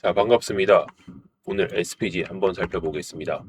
자, 반갑습니다. 오늘 SPG 한번 살펴보겠습니다.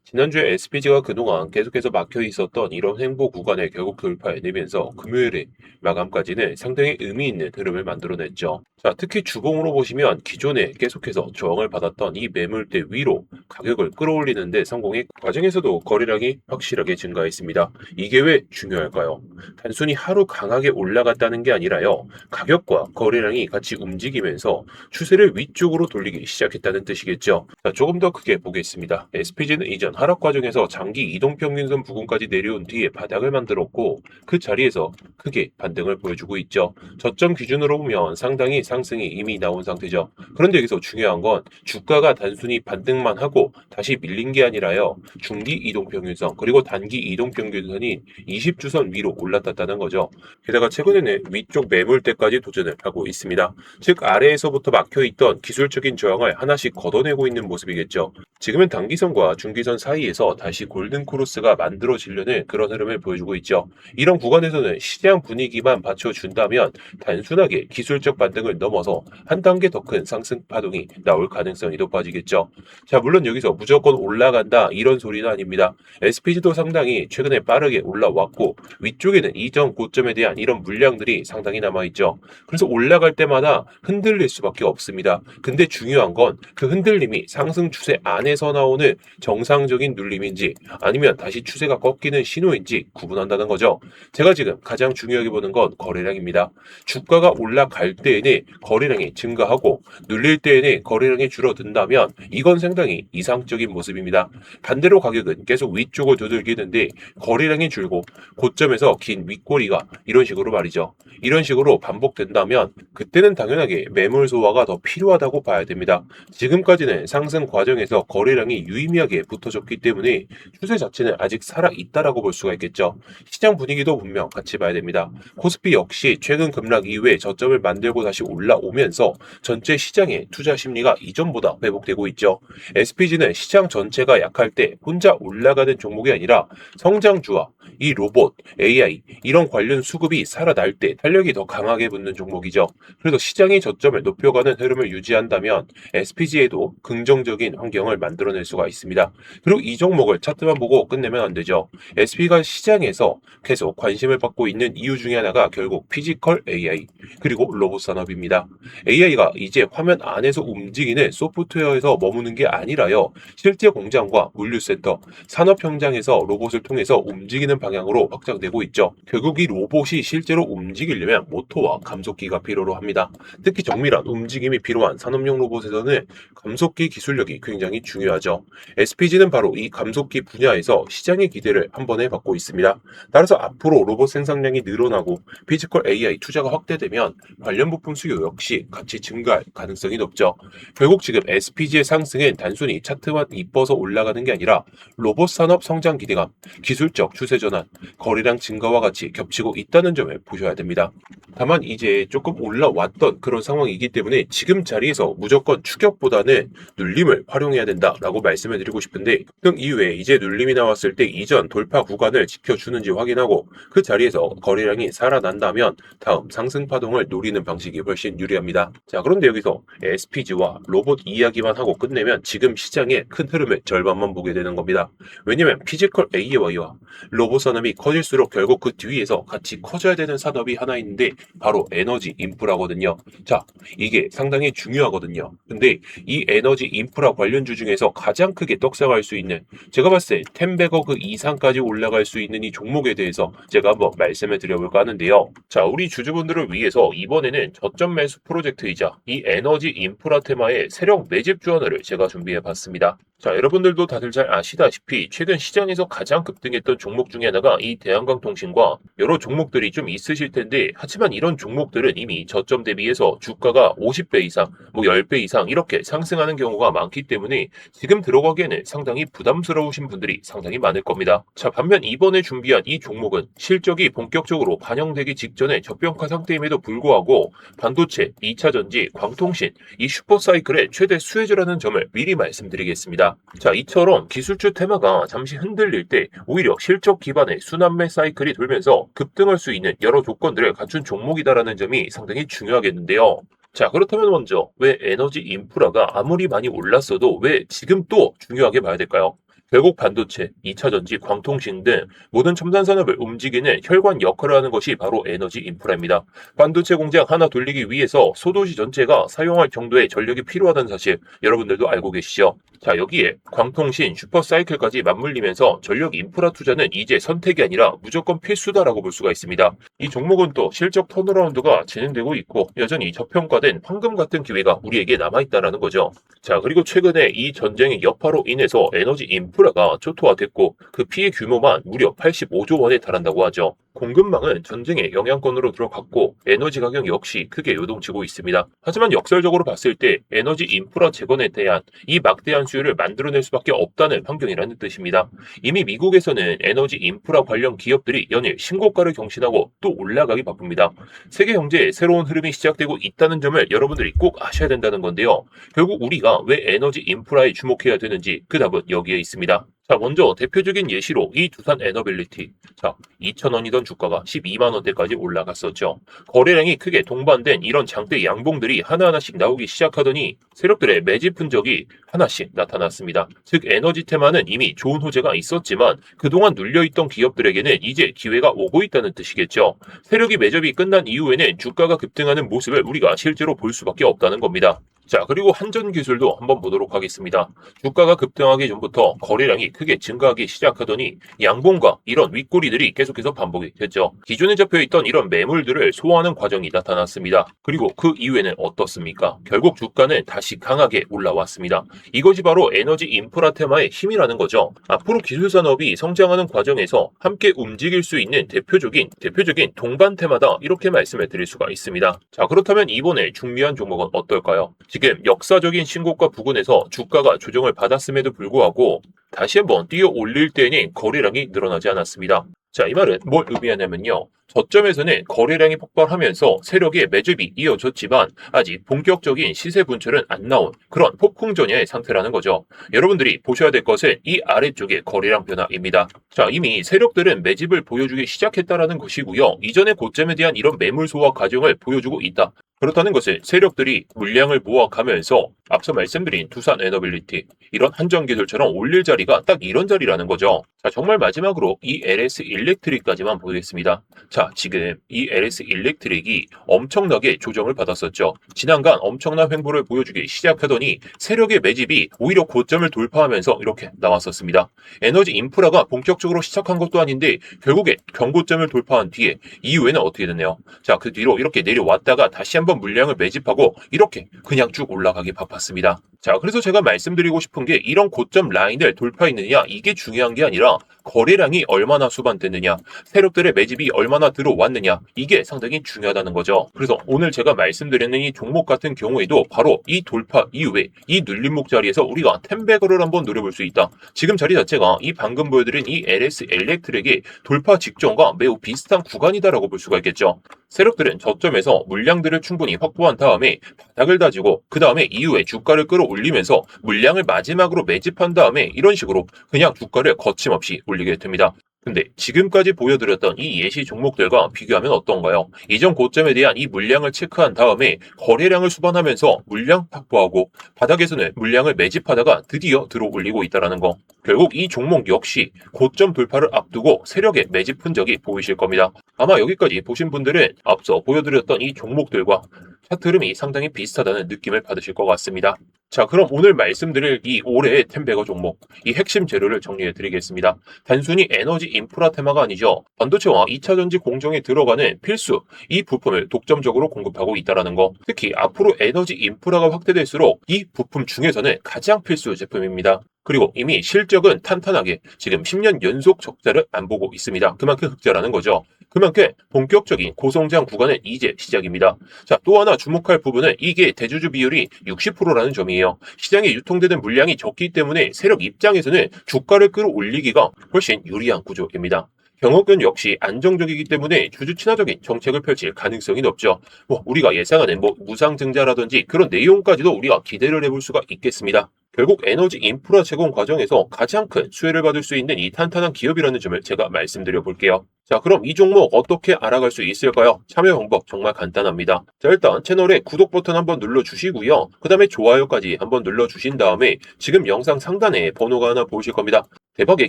지난주에 SPG가 그동안 계속해서 막혀 있었던 이런 횡보 구간을 결국 돌파해내면서 금요일에 마감까지는 상당히 의미 있는 흐름을 만들어냈죠. 자, 특히 주봉으로 보시면 기존에 계속해서 저항을 받았던 이 매물대 위로 가격을 끌어올리는데 성공의 과정에서도 거래량이 확실하게 증가했습니다. 이게 왜 중요할까요? 단순히 하루 강하게 올라갔다는 게 아니라요. 가격과 거래량이 같이 움직이면서 추세를 위쪽으로 돌리기 시작했다는 뜻이겠죠. 자, 조금 더 크게 보겠습니다. SPG는 이전 하락 과정에서 장기 이동평균선 부근까지 내려온 뒤에 바닥을 만들었고 그 자리에서 크게 반등을 보여주고 있죠. 저점 기준으로 보면 상당히 상승이 이미 나온 상태죠. 그런데 여기서 중요한 건 주가가 단순히 반등만 하고 다시 밀린 게 아니라요. 중기 이동평균선 그리고 단기 이동평균선이 20주선 위로 올라탔다는 거죠. 게다가 최근에는 위쪽 매물대까지 도전을 하고 있습니다. 즉 아래에서부터 막혀있던 기술적인 저항을 하나씩 걷어내고 있는 모습이겠죠. 지금은 단기선과 중기선 사이에서 다시 골든크로스가 만들어지려는 그런 흐름을 보여주고 있죠. 이런 구간에서는 시장 분위기만 받쳐준다면 단순하게 기술적 반등을 넘어서 한 단계 더 큰 상승 파동이 나올 가능성이 높아지겠죠. 자, 물론 여기서 무조건 올라간다 이런 소리는 아닙니다. SPG도 상당히 최근에 빠르게 올라왔고 위쪽에는 이전 고점에 대한 이런 물량들이 상당히 남아있죠. 그래서 올라갈 때마다 흔들릴 수밖에 없습니다. 근데 중요한 건 그 흔들림이 상승 추세 안에서 나오는 정상적인 눌림인지 아니면 다시 추세가 꺾이는 신호인지 구분한다는 거죠. 제가 지금 가장 중요하게 보는 건 거래량입니다. 주가가 올라갈 때에는 거래량이 증가하고 눌릴 때에는 거래량이 줄어든다면 이건 상당히 이상적인 모습입니다. 반대로 가격은 계속 위쪽을 두들기는데 거래량이 줄고 고점에서 긴 윗꼬리가 이런 식으로 말이죠. 이런 식으로 반복된다면 그때는 당연하게 매물 소화가 더 필요하다고 봐야 됩니다. 지금까지는 상승 과정에서 거래량이 유의미하게 붙어졌기 때문에 추세 자체는 아직 살아있다라고 볼 수가 있겠죠. 시장 분위기도 분명 같이 봐야 됩니다. 코스피 역시 최근 급락 이후에 저점을 만들고 다시 올라오면서 전체 시장의 투자 심리가 이전보다 회복되고 있죠. SPG는 시장 전체가 약할 때 혼자 올라가는 종목이 아니라 성장주와 이 로봇, AI 이런 관련 수급이 살아날 때 탄력이 더 강하게 붙는 종목이죠. 그래서 시장이 저점을 높여가는 흐름을 유지한다면 SPG에도 긍정적인 환경을 만들어낼 수가 있습니다. 그리고 이 종목을 차트만 보고 끝내면 안 되죠. SP가 시장에서 계속 관심을 받고 있는 이유 중에 하나가 결국 피지컬 AI 그리고 로봇 산업입니다. AI가 이제 화면 안에서 움직이는 소프트웨어에서 머무는 게 아니라요. 실제 공장과 물류센터, 산업 현장에서 로봇을 통해서 움직이는 방향으로 확장되고 있죠. 결국 이 로봇이 실제로 움직이려면 모터와 감속기가 필요로 합니다. 특히 정밀한 움직임이 필요한 산업용 로봇에서는 감속기 기술력이 굉장히 중요하죠. SPG는 바로 이 감속기 분야에서 시장의 기대를 한 번에 받고 있습니다. 따라서 앞으로 로봇 생산량이 늘어나고 피지컬 AI 투자가 확대되면 관련 부품 수요 역시 같이 증가할 가능성이 높죠. 결국 지금 SPG의 상승은 단순히 차트만 이뻐서 올라가는 게 아니라 로봇 산업 성장 기대감, 기술적 추세 전환, 거래량 증가와 같이 겹치고 있다는 점을 보셔야 됩니다. 다만 이제 조금 올라왔던 그런 상황이기 때문에 지금 자리에서 무조건 추격보다는 눌림을 활용해야 된다라고 말씀을 드리고 싶은데 등 이후에 이제 눌림이 나왔을 때 이전 돌파 구간을 지켜주는지 확인하고 그 자리에서 거래량이 살아난다면 다음 상승 파동을 노리는 방식이 훨씬 유리합니다. 자, 그런데 여기서 SPG와 로봇 이야기만 하고 끝내면 지금 시장의 큰 흐름의 절반만 보게 되는 겁니다. 왜냐면 피지컬 AI와 로봇 산업이 커질수록 결국 그 뒤에서 같이 커져야 되는 산업이 하나 있는데 바로 에너지 인프라거든요. 자, 이게 상당히 중요하거든요. 근데 이 에너지 인프라 관련주 중에서 가장 크게 떡상할 수 있는 제가 봤을 때 10백억 이상까지 올라갈 수 있는 이 종목에 대해서 제가 한번 말씀을 드려볼까 하는데요. 자, 우리 주주분들을 위해서 이번에는 저점 매수 프로젝트이자 이 에너지 인프라 테마의 세력 매집 주안을 제가 준비해 봤습니다. 자, 여러분들도 다들 잘 아시다시피 최근 시장에서 가장 급등했던 종목 중에 하나가 이 대한강통신과 여러 종목들이 좀 있으실 텐데 하지만 이런 종목들은 이미 저점 대비해서 주가가 50배 이상, 10배 이상 이렇게 상승하는 경우가 많기 때문에 지금 들어가기에는 상당히 부담스러우신 분들이 상당히 많을 겁니다. 자, 반면 이번에 준비한 이 종목은 실적이 본격적으로 반영되기 직전에 저평가 상태임에도 불구하고 반도체, 2차전지, 광통신, 이 슈퍼사이클의 최대 수혜주라는 점을 미리 말씀드리겠습니다. 자, 이처럼 기술주 테마가 잠시 흔들릴 때 오히려 실적 기반의 순환매 사이클이 돌면서 급등할 수 있는 여러 조건들을 갖춘 종목이다라는 점이 상당히 중요하겠는데요. 자, 그렇다면 먼저 왜 에너지 인프라가 아무리 많이 올랐어도 왜 지금 또 중요하게 봐야 될까요? 결국 반도체, 2차 전지, 광통신 등 모든 첨단 산업을 움직이는 혈관 역할을 하는 것이 바로 에너지 인프라입니다. 반도체 공장 하나 돌리기 위해서 소도시 전체가 사용할 정도의 전력이 필요하다는 사실 여러분들도 알고 계시죠? 자, 여기에 광통신, 슈퍼사이클까지 맞물리면서 전력 인프라 투자는 이제 선택이 아니라 무조건 필수다라고 볼 수가 있습니다. 이 종목은 또 실적 턴어라운드가 진행되고 있고 여전히 저평가된 황금 같은 기회가 우리에게 남아있다는 거죠. 자, 그리고 최근에 이 전쟁의 여파로 인해서 에너지 인프라가 초토화됐고 그 피해 규모만 무려 85조 원에 달한다고 하죠. 공급망은 전쟁의 영향권으로 들어갔고 에너지 가격 역시 크게 요동치고 있습니다. 하지만 역설적으로 봤을 때 에너지 인프라 재건에 대한 이 막대한 수요를 만들어낼 수밖에 없다는 환경이라는 뜻입니다. 이미 미국에서는 에너지 인프라 관련 기업들이 연일 신고가를 경신하고 또 올라가기 바쁩니다. 세계 경제에 새로운 흐름이 시작되고 있다는 점을 여러분들이 꼭 아셔야 된다는 건데요. 결국 우리가 왜 에너지 인프라에 주목해야 되는지 그 답은 여기에 있습니다. 자, 먼저 대표적인 예시로 이 두산 에너빌리티. 자, 2,000원이던 주가가 12만 원대까지 올라갔었죠. 거래량이 크게 동반된 이런 장대 양봉들이 하나하나씩 나오기 시작하더니 세력들의 매집 흔적이 하나씩 나타났습니다. 즉 에너지 테마는 이미 좋은 호재가 있었지만 그동안 눌려있던 기업들에게는 이제 기회가 오고 있다는 뜻이겠죠. 세력이 매집이 끝난 이후에는 주가가 급등하는 모습을 우리가 실제로 볼 수밖에 없다는 겁니다. 자, 그리고 한전기술도 한번 보도록 하겠습니다. 주가가 급등하기 전부터 거래량이 크게 증가하기 시작하더니 양봉과 이런 윗꼬리들이 계속해서 반복이 됐죠. 기존에 잡혀있던 이런 매물들을 소화하는 과정이 나타났습니다. 그리고 그 이후에는 어떻습니까? 결국 주가는 다시 강하게 올라왔습니다. 이것이 바로 에너지 인프라 테마의 힘이라는 거죠. 앞으로 기술 산업이 성장하는 과정에서 함께 움직일 수 있는 대표적인 동반 테마다 이렇게 말씀을 드릴 수가 있습니다. 자, 그렇다면 이번에 중요한 종목은 어떨까요? 지금 역사적인 신고가 부근에서 주가가 조정을 받았음에도 불구하고 다시 한번 뛰어 올릴 때에는 거래량이 늘어나지 않았습니다. 자, 이 말은 뭘 의미하냐면요. 저점에서는 거래량이 폭발하면서 세력의 매집이 이어졌지만 아직 본격적인 시세 분출은 안 나온 그런 폭풍전야의 상태라는 거죠. 여러분들이 보셔야 될 것은 이 아래쪽의 거래량 변화입니다. 자, 이미 세력들은 매집을 보여주기 시작했다라는 것이고요. 이전의 고점에 대한 이런 매물 소화 과정을 보여주고 있다. 그렇다는 것은 세력들이 물량을 모아가면서 앞서 말씀드린 두산 에너빌리티, 이런 한전기술처럼 올릴 자리가 딱 이런 자리라는 거죠. 자, 정말 마지막으로 이 LS 일렉트릭까지만 보겠습니다. 자, 지금 이 LS 일렉트릭이 엄청나게 조정을 받았었죠. 지난간 엄청난 횡보를 보여주기 시작하더니 세력의 매집이 오히려 고점을 돌파하면서 이렇게 나왔었습니다. 에너지 인프라가 본격적으로 시작한 것도 아닌데 결국에 경고점을 돌파한 뒤에 이후에는 어떻게 됐네요. 자, 그 뒤로 이렇게 내려왔다가 다시 한번 물량을 매집하고 이렇게 그냥 쭉 올라가기 바빴습니다. 자, 그래서 제가 말씀드리고 싶은 게 이런 고점 라인을 돌파했느냐 이게 중요한 게 아니라 거래량이 얼마나 수반됐느냐, 세력들의 매집이 얼마나 들어왔느냐 이게 상당히 중요하다는 거죠. 그래서 오늘 제가 말씀드리는 이 종목 같은 경우에도 바로 이 돌파 이후에 이 눌림목 자리에서 우리가 템베거를 한번 노려볼 수 있다. 지금 자리 자체가 이 방금 보여드린 이 LS 엘렉트릭의 돌파 직전과 매우 비슷한 구간이다라고 볼 수가 있겠죠. 세력들은 저점에서 물량들을 충분히 확보한 다음에 바닥을 다지고 그 다음에 이후에 주가를 끌어올리면서 물량을 마지막으로 매집한 다음에 이런 식으로 그냥 주가를 거침없이 올리게 됩니다. 근데 지금까지 보여드렸던 이 예시 종목들과 비교하면 어떤가요? 이전 고점에 대한 이 물량을 체크한 다음에 거래량을 수반하면서 물량 확보하고 바닥에서는 물량을 매집하다가 드디어 들어 올리고 있다는 거. 결국 이 종목 역시 고점 돌파를 앞두고 세력의 매집 흔적이 보이실 겁니다. 아마 여기까지 보신 분들은 앞서 보여드렸던 이 종목들과 차트 흐름이 상당히 비슷하다는 느낌을 받으실 것 같습니다. 자, 그럼 오늘 말씀드릴 이 올해의 템베거 종목, 이 핵심 재료를 정리해 드리겠습니다. 단순히 에너지 인프라 테마가 아니죠. 반도체와 2차 전지 공정에 들어가는 필수, 이 부품을 독점적으로 공급하고 있다는 거. 특히 앞으로 에너지 인프라가 확대될수록 이 부품 중에서는 가장 필수 제품입니다. 그리고 이미 실적은 탄탄하게 지금 10년 연속 적자를 안 보고 있습니다. 그만큼 흑자라는 거죠. 그만큼 본격적인 고성장 구간은 이제 시작입니다. 자, 또 하나 주목할 부분은 이게 대주주 비율이 60%라는 점이에요. 시장에 유통되는 물량이 적기 때문에 세력 입장에서는 주가를 끌어올리기가 훨씬 유리한 구조입니다. 경호권 역시 안정적이기 때문에 주주 친화적인 정책을 펼칠 가능성이 높죠. 우리가 예상하는 무상증자라든지 그런 내용까지도 우리가 기대를 해볼 수가 있겠습니다. 결국 에너지 인프라 제공 과정에서 가장 큰 수혜를 받을 수 있는 이 탄탄한 기업이라는 점을 제가 말씀드려 볼게요. 자, 그럼 이 종목 어떻게 알아갈 수 있을까요? 참여 방법 정말 간단합니다. 자, 일단 채널에 구독 버튼 한번 눌러주시고요. 그 다음에 좋아요까지 한번 눌러주신 다음에 지금 영상 상단에 번호가 하나 보이실 겁니다. 대박의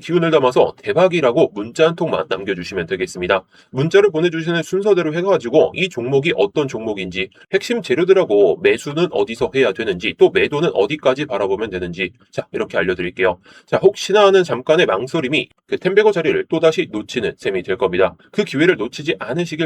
기운을 담아서 대박이라고 문자 한 통만 남겨주시면 되겠습니다. 문자를 보내주시는 순서대로 해가지고 이 종목이 어떤 종목인지, 핵심 재료들하고 매수는 어디서 해야 되는지, 또 매도는 어디까지 바라보면 되는지, 자, 이렇게 알려드릴게요. 자, 혹시나 하는 잠깐의 망설임이 그 텐베거 자리를 또다시 놓치는 셈이 될 겁니다. 그 기회를 놓치지 않으시길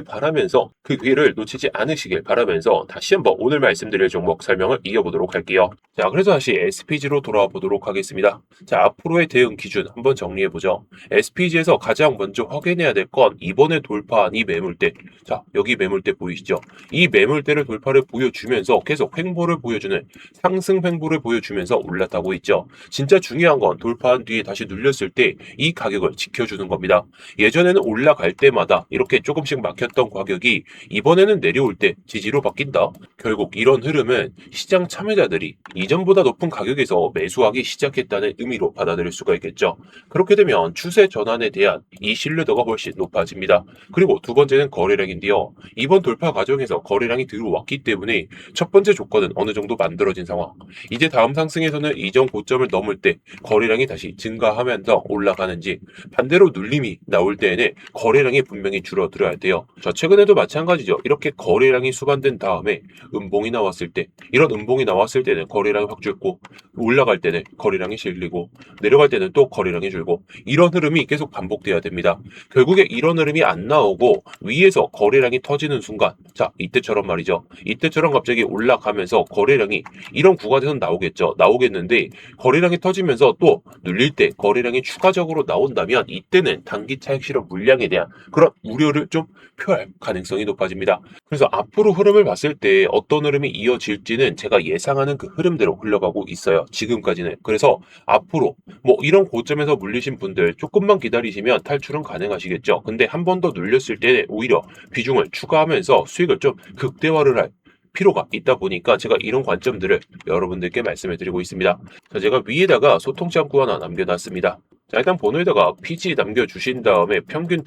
바라면서, 다시 한번 오늘 말씀드릴 종목 설명을 이어보도록 할게요. 자, 그래서 다시 SPG로 돌아와 보도록 하겠습니다. 자, 앞으로의 대응 기준 한번 정리해보죠. SPG에서 가장 먼저 확인해야 될 건 이번에 돌파한 이 매물대. 자, 여기 매물대 보이시죠? 이 매물대를 돌파를 보여주면서 계속 횡보를 보여주는 상승 횡보를 보여주면서 올라타고 있죠. 진짜 중요한 건 돌파한 뒤에 다시 눌렸을 때 이 가격을 지켜주는 겁니다. 예전에는 올라갈 때마다 이렇게 조금씩 막혔던 가격이 이번에는 내려올 때 지지로 바뀐다. 결국 이런 흐름은 시장 참여자들이 이전보다 높은 가격에서 매수하기 시작했다는 의미로 받아들일 수가 있겠죠. 그렇게 되면 추세 전환에 대한 이 신뢰도가 훨씬 높아집니다. 그리고 두 번째는 거래량인데요. 이번 돌파 과정에서 거래량이 들어왔기 때문에 첫 번째 조건은 어느 정도 만들어진 상황. 이제 다음 상승에서는 이전 고점을 넘을 때 거래량이 다시 증가하면서 올라가는지, 반대로 눌림이 나올 때에는 거래량이 분명히 줄어들어야 돼요. 자, 최근에도 마찬가지죠. 이렇게 거래량이 수반된 다음에 음봉이 나왔을 때, 이런 음봉이 나왔을 때는 거래량이 확 줄고, 올라갈 때는 거래량이 실리고, 내려갈 때는 또 거래량이 줄고, 이런 흐름이 계속 반복돼야 됩니다. 결국에 이런 흐름이 안 나오고 위에서 거래량이 터지는 순간, 자, 이때처럼 말이죠. 이때처럼 갑자기 올라가면서 거래량이 이런 구간에서 나오겠죠. 나오겠는데 거래량이 터지면서 또 눌릴 때 거래량이 추가적으로 나온다면 이때는 단기 차익 실현 물량에 대한 그런 우려를 좀 표할 가능성이 높아집니다. 그래서 앞으로 흐름을 봤을 때 어떤 흐름이 이어질지는 제가 예상하는 그 흐름대로 흘러가고 있어요. 지금까지는. 그래서 앞으로 이런 고점에서 물리신 분들 조금만 기다리시면 탈출은 가능하시겠죠. 근데 한 번 더 눌렸을 때 오히려 비중을 추가하면서 수익을 좀 극대화를 할 필요가 있다 보니까 제가 이런 관점들을 여러분들께 말씀을 드리고 있습니다. 자, 제가 위에다가 소통 창구 하나 남겨놨습니다. 자, 일단 번호에다가 PG 남겨주신 다음에 평균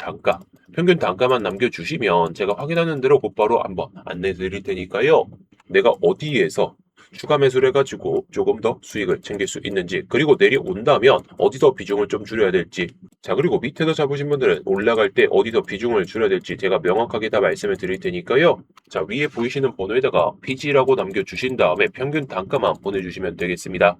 단가만 남겨주시면 제가 확인하는 대로 곧바로 한번 안내 드릴 테니까요. 내가 어디에서 추가 매수를 해가지고 조금 더 수익을 챙길 수 있는지, 그리고 내려온다면 어디서 비중을 좀 줄여야 될지, 자, 그리고 밑에서 잡으신 분들은 올라갈 때 어디서 비중을 줄여야 될지 제가 명확하게 다 말씀을 드릴 테니까요. 자, 위에 보이시는 번호에다가 PG라고 남겨주신 다음에 평균 단가만 보내주시면 되겠습니다.